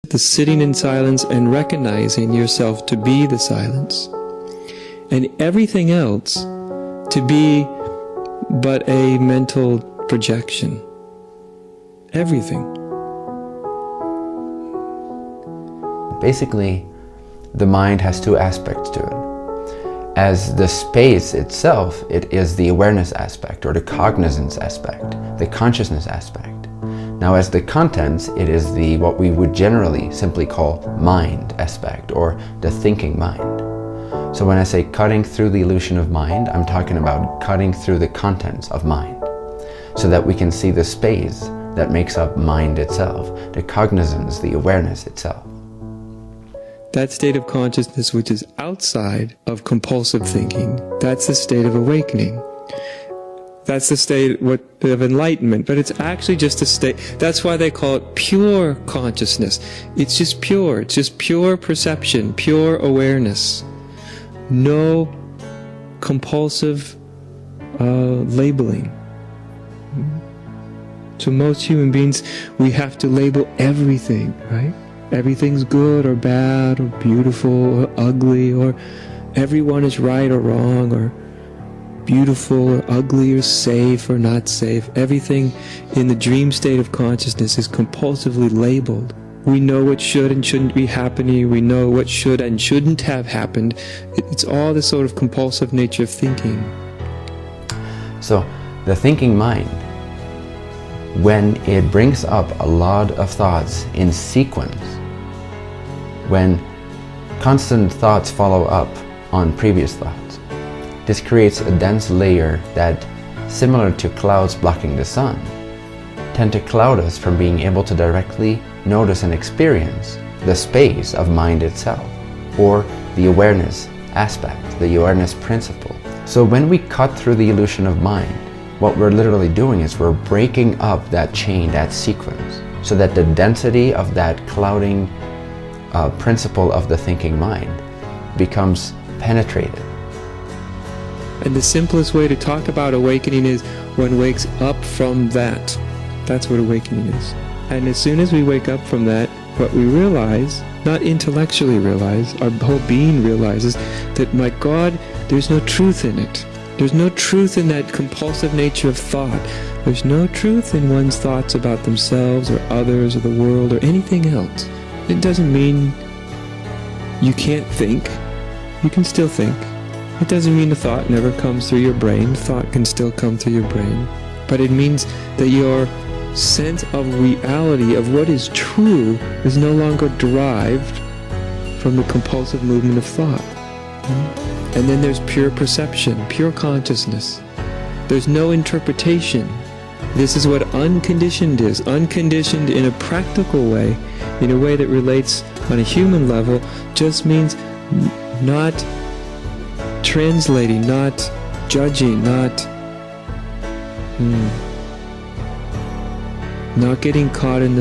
The sitting in silence and recognizing yourself to be the silence, and everything else to be but a mental projection. Everything. Basically, the mind has two aspects to it. As the space itself, it is the awareness aspect, or the cognizance aspect, the consciousness aspect. Now, as the contents, it is the what we would generally simply call mind aspect, or the thinking mind. So when I say cutting through the illusion of mind, I'm talking about cutting through the contents of mind, so that we can see the space that makes up mind itself, the cognizance, the awareness itself. That state of consciousness which is outside of compulsive thinking, that's the state of awakening. That's the state of enlightenment, but it's actually just a state. That's why they call it pure consciousness. It's just pure. It's just pure perception, pure awareness. No compulsive labeling. So most human beings, we have to label everything, right? Everything's good or bad or beautiful or ugly, or everyone is right or wrong, or beautiful or ugly or safe or not safe. Everything in the dream state of consciousness is compulsively labeled. We know what should and shouldn't be happening. We know what should and shouldn't have happened. It's all this sort of compulsive nature of thinking. So the thinking mind, when it brings up a lot of thoughts in sequence, when constant thoughts follow up on previous thoughts, this creates a dense layer that, similar to clouds blocking the sun, tend to cloud us from being able to directly notice and experience the space of mind itself, or the awareness aspect, the awareness principle. So when we cut through the illusion of mind, what we're literally doing is we're breaking up that chain, that sequence, so that the density of that clouding principle of the thinking mind becomes penetrated. And the simplest way to talk about awakening is one wakes up from that. That's what awakening is. And as soon as we wake up from that, what we realize, not intellectually realize, our whole being realizes that, my God, there's no truth in it. There's no truth in that compulsive nature of thought. There's no truth in one's thoughts about themselves or others or the world or anything else. It doesn't mean you can't think. You can still think. It doesn't mean the thought never comes through your brain. Thought can still come through your brain. But it means that your sense of reality, of what is true, is no longer derived from the compulsive movement of thought. And then there's pure perception, pure consciousness. There's no interpretation. This is what unconditioned is. Unconditioned in a practical way, in a way that relates on a human level, just means not translating, not judging, not getting caught in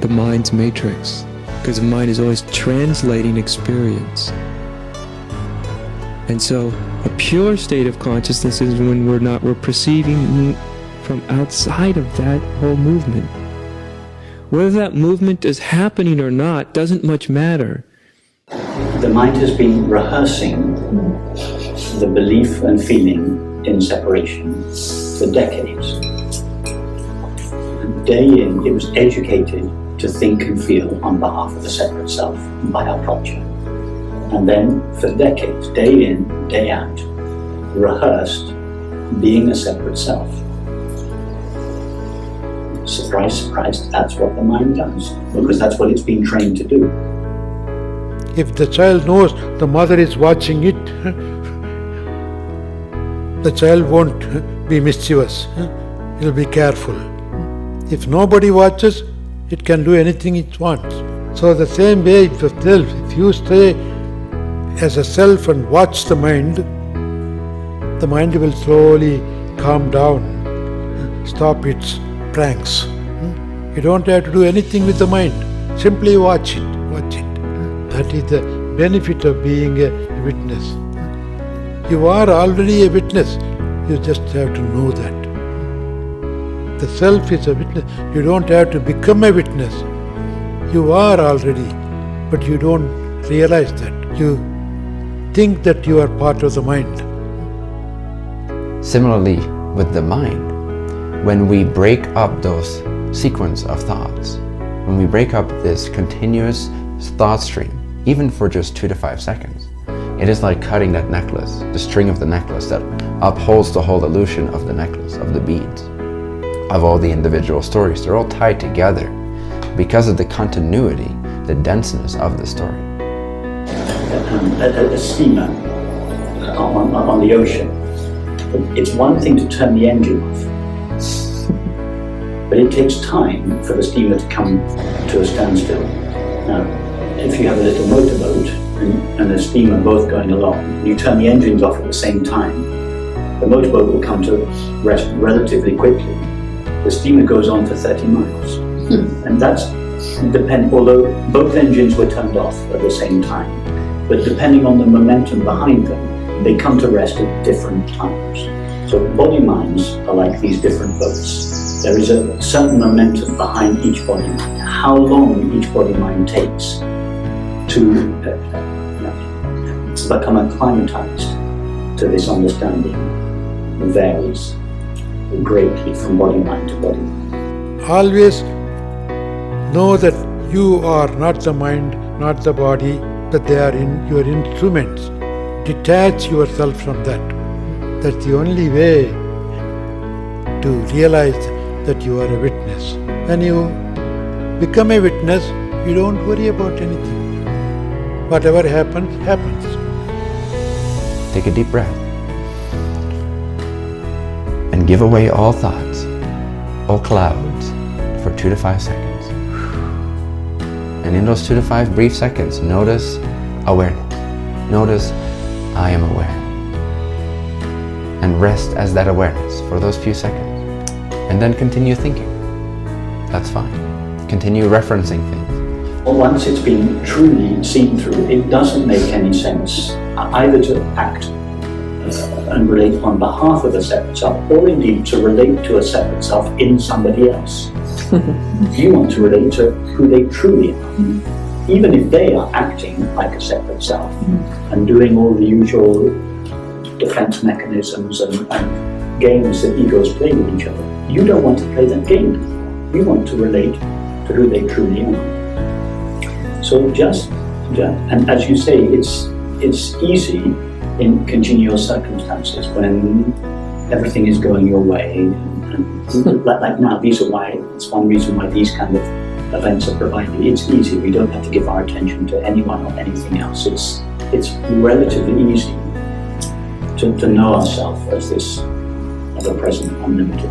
the mind's matrix, because the mind is always translating experience. And so a pure state of consciousness is when we're perceiving from outside of that whole movement. Whether that movement is happening or not doesn't much matter. The mind has been rehearsing the belief and feeling in separation for decades. Day in, it was educated to think and feel on behalf of the separate self by our culture. And then, for decades, day in, day out, rehearsed being a separate self. Surprise, surprise, that's what the mind does, because that's what it's been trained to do. If the child knows the mother is watching it, the child won't be mischievous. He'll be careful. If nobody watches, it can do anything it wants. So the same way, if you stay as a self and watch the mind will slowly calm down, stop its pranks. You don't have to do anything with the mind. Simply watch it. That is the benefit of being a witness. You are already a witness. You just have to know that. The self is a witness. You don't have to become a witness. You are already, but you don't realize that. You think that you are part of the mind. Similarly, with the mind, when we break up those sequence of thoughts, when we break up this continuous thought stream, even for just 2 to 5 seconds, it is like cutting that necklace, the string of the necklace that upholds the whole illusion of the necklace, of the beads, of all the individual stories. They're all tied together because of the continuity, the denseness of the story. A steamer on the ocean, it's one thing to turn the engine off, but it takes time for the steamer to come to a standstill. Now, if you have a little motorboat and a steamer both going along, you turn the engines off at the same time, the motorboat will come to rest relatively quickly. The steamer goes on for 30 miles. And that's although both engines were turned off at the same time, but depending on the momentum behind them, they come to rest at different times. So body minds are like these different boats. There is a certain momentum behind each body mind. How long each body mind takes to become acclimatized to this understanding varies greatly from body mind to body mind. Always know that you are not the mind, not the body, that they are in your instruments. Detach yourself from that. That's the only way to realize that you are a witness. When you become a witness, you don't worry about anything. Whatever happens, happens. Take a deep breath and give away all thoughts, all clouds for 2 to 5 seconds. And in those 2 to 5 brief seconds, notice awareness. Notice I am aware. And rest as that awareness for those few seconds. And then continue thinking. That's fine. Continue referencing things. Well, once it's been truly seen through, it doesn't make any sense either to act and relate on behalf of a separate self, or indeed to relate to a separate self in somebody else. You want to relate to who they truly are, even if they are acting like a separate self and doing all the usual defense mechanisms and games that egos play with each other. You don't want to play that game anymore. You want to relate to who they truly are. So just and as you say, it's easy in congenial circumstances when everything is going your way. And like now, it's one reason why these kind of events are provided. It's easy. We don't have to give our attention to anyone or anything else. It's relatively easy to know ourselves as this ever-present, unlimited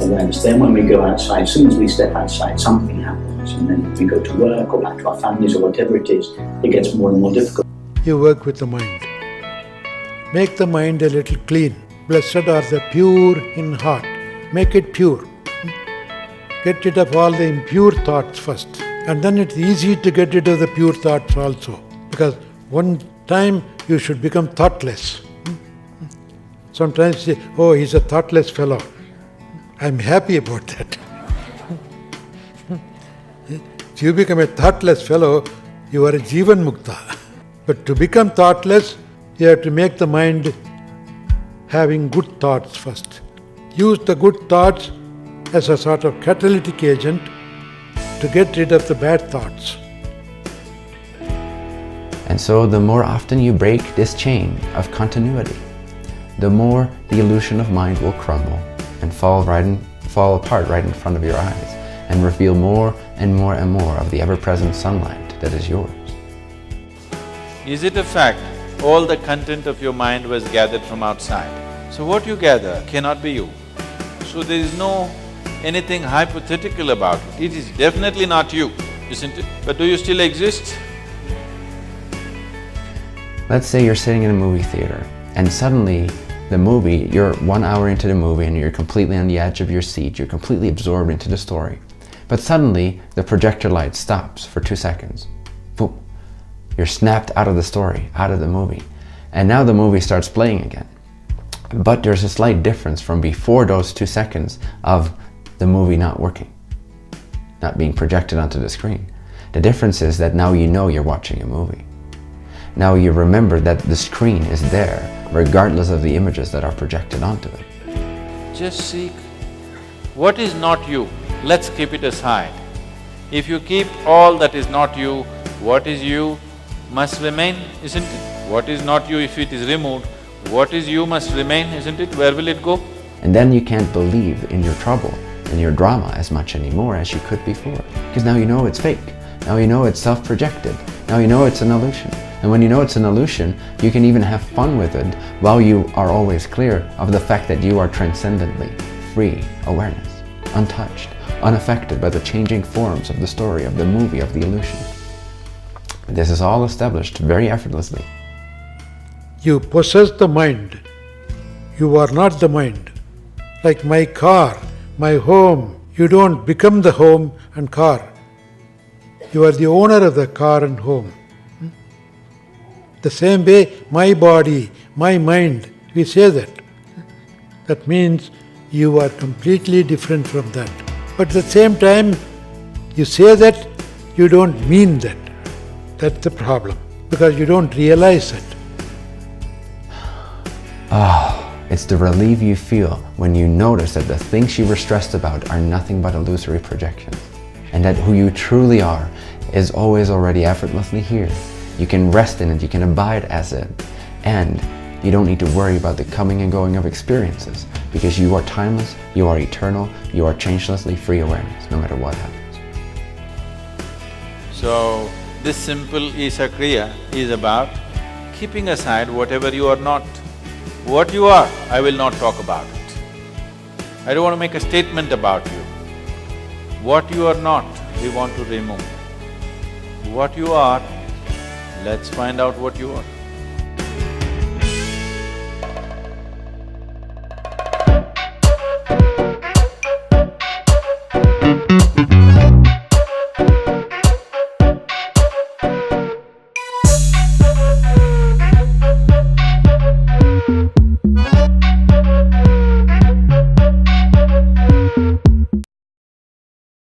awareness. Then when we go outside, as soon as we step outside, something happens, and then we go to work or back to our families or whatever it is, it gets more and more difficult. You work with the mind. Make the mind a little clean. Blessed are the pure in heart. Make it pure. Get rid of all the impure thoughts first. And then it's easy to get rid of the pure thoughts also. Because one time you should become thoughtless. Sometimes you say, oh, he's a thoughtless fellow. I'm happy about that. If you become a thoughtless fellow, you are a Jivan Mukta. But to become thoughtless, you have to make the mind having good thoughts first. Use the good thoughts as a sort of catalytic agent to get rid of the bad thoughts. And so the more often you break this chain of continuity, the more the illusion of mind will crumble and fall apart right in front of your eyes and reveal more and more and more of the ever-present sunlight that is yours. Is it a fact all the content of your mind was gathered from outside? So what you gather cannot be you. So there is no anything hypothetical about it. It is definitely not you, isn't it? But do you still exist? Let's say you're sitting in a movie theater and suddenly the movie, you're 1 hour into the movie and you're completely on the edge of your seat, you're completely absorbed into the story. But suddenly the projector light stops for 2 seconds. Boom. You're snapped out of the story, out of the movie. And now the movie starts playing again. But there's a slight difference from before those 2 seconds of the movie not working, not being projected onto the screen. The difference is that now you know you're watching a movie. Now you remember that the screen is there, regardless of the images that are projected onto it. Just seek what is not you, let's keep it aside. If you keep all that is not you, what is you must remain, isn't it? What is not you, if it is removed, what is you must remain, isn't it? Where will it go? And then you can't believe in your trouble, in your drama as much anymore as you could before. Because now you know it's fake. Now you know it's self-projected. Now you know it's an illusion. And when you know it's an illusion, you can even have fun with it while you are always clear of the fact that you are transcendently free awareness, untouched, unaffected by the changing forms of the story, of the movie, of the illusion. This is all established very effortlessly. You possess the mind. You are not the mind. Like my car, my home, you don't become the home and car. You are the owner of the car and home. The same way, my body, my mind, we say that. That means you are completely different from that. But at the same time, you say that, you don't mean that. That's the problem, because you don't realize it. It's the relief you feel when you notice that the things you were stressed about are nothing but illusory projections, and that who you truly are is always already effortlessly here. You can rest in it, you can abide as it, and you don't need to worry about the coming and going of experiences, because you are timeless, you are eternal, you are changelessly free awareness, no matter what happens. So, this simple Isa Kriya is about keeping aside whatever you are not. What you are, I will not talk about it. I don't want to make a statement about you. What you are not, we want to remove. What you are, let's find out what you are.